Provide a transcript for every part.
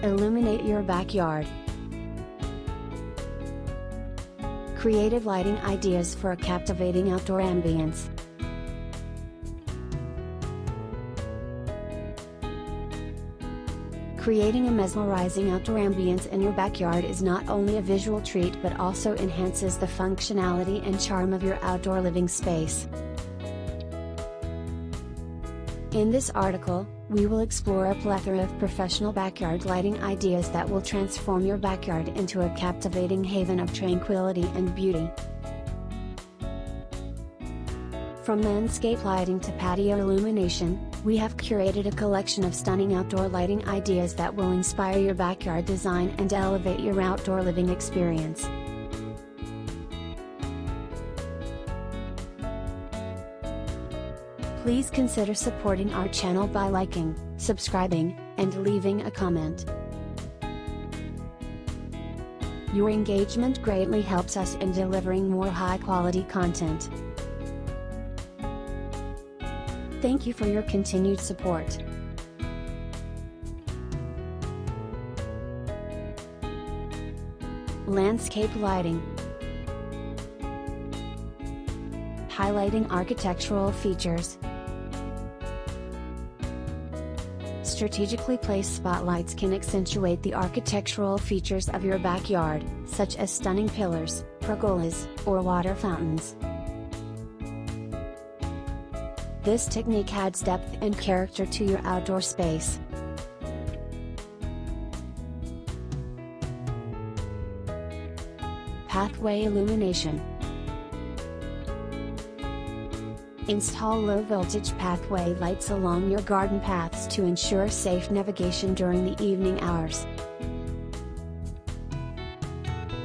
Illuminate your backyard. Creative lighting ideas for a captivating outdoor ambience. Creating a mesmerizing outdoor ambience in your backyard is not only a visual treat but also enhances the functionality and charm of your outdoor living space. In this article, we will explore a plethora of professional backyard lighting ideas that will transform your backyard into a captivating haven of tranquility and beauty. From landscape lighting to patio illumination, we have curated a collection of stunning outdoor lighting ideas that will inspire your backyard design and elevate your outdoor living experience. Please consider supporting our channel by liking, subscribing, and leaving a comment. Your engagement greatly helps us in delivering more high-quality content. Thank you for your continued support. Landscape lighting. Highlighting architectural features. Strategically placed spotlights can accentuate the architectural features of your backyard, such as stunning pillars, pergolas, or water fountains. This technique adds depth and character to your outdoor space. Pathway illumination. Install low-voltage pathway lights along your garden paths to ensure safe navigation during the evening hours.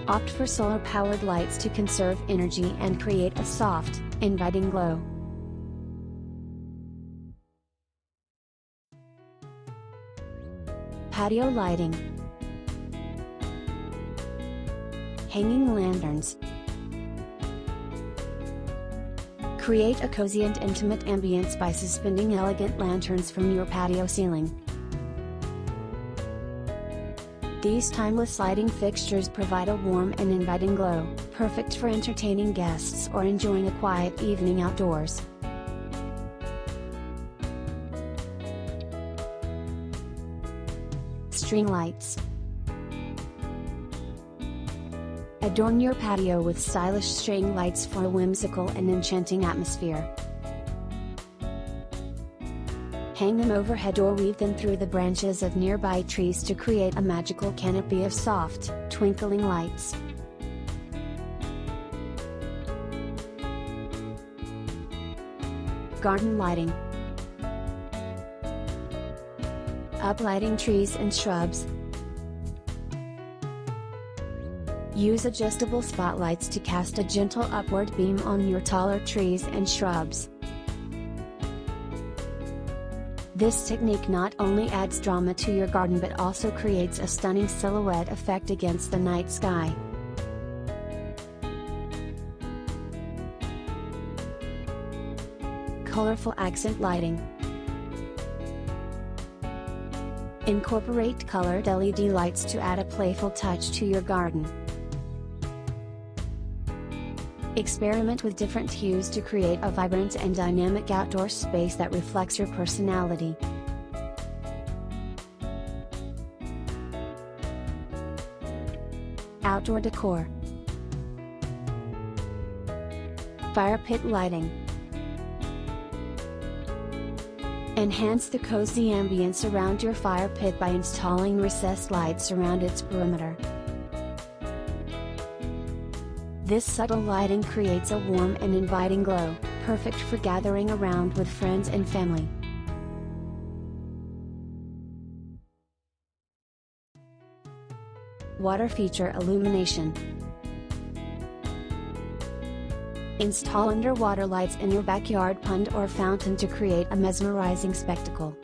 Opt for solar-powered lights to conserve energy and create a soft, inviting glow. Patio lighting. Hanging lanterns. Create a cozy and intimate ambience by suspending elegant lanterns from your patio ceiling. These timeless lighting fixtures provide a warm and inviting glow, perfect for entertaining guests or enjoying a quiet evening outdoors. String lights. Adorn your patio with stylish string lights for a whimsical and enchanting atmosphere. Hang them overhead or weave them through the branches of nearby trees to create a magical canopy of soft, twinkling lights. Garden lighting. Uplighting trees and shrubs. Use adjustable spotlights to cast a gentle upward beam on your taller trees and shrubs. This technique not only adds drama to your garden but also creates a stunning silhouette effect against the night sky. Colorful accent lighting. Incorporate colored LED lights to add a playful touch to your garden. Experiment with different hues to create a vibrant and dynamic outdoor space that reflects your personality. Outdoor decor. Fire pit lighting. Enhance the cozy ambience around your fire pit by installing recessed lights around its perimeter. This subtle lighting creates a warm and inviting glow, perfect for gathering around with friends and family. Water feature illumination. Install underwater lights in your backyard pond or fountain to create a mesmerizing spectacle.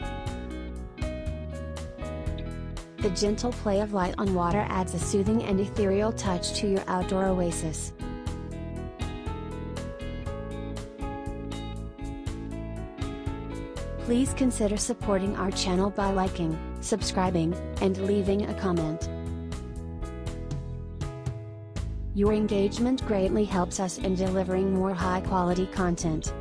The gentle play of light on water adds a soothing and ethereal touch to your outdoor oasis. Please consider supporting our channel by liking, subscribing, and leaving a comment. Your engagement greatly helps us in delivering more high-quality content.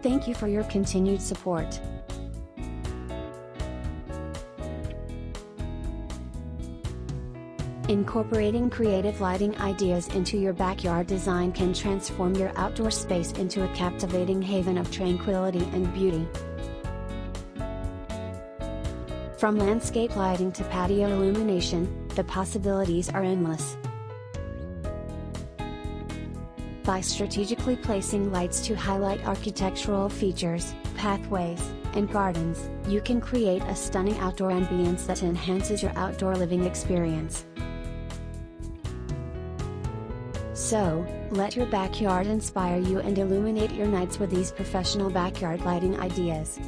Thank you for your continued support. Incorporating creative lighting ideas into your backyard design can transform your outdoor space into a captivating haven of tranquility and beauty. From landscape lighting to patio illumination, the possibilities are endless. By strategically placing lights to highlight architectural features, pathways, and gardens, you can create a stunning outdoor ambience that enhances your outdoor living experience. So, let your backyard inspire you and illuminate your nights with these professional backyard lighting ideas.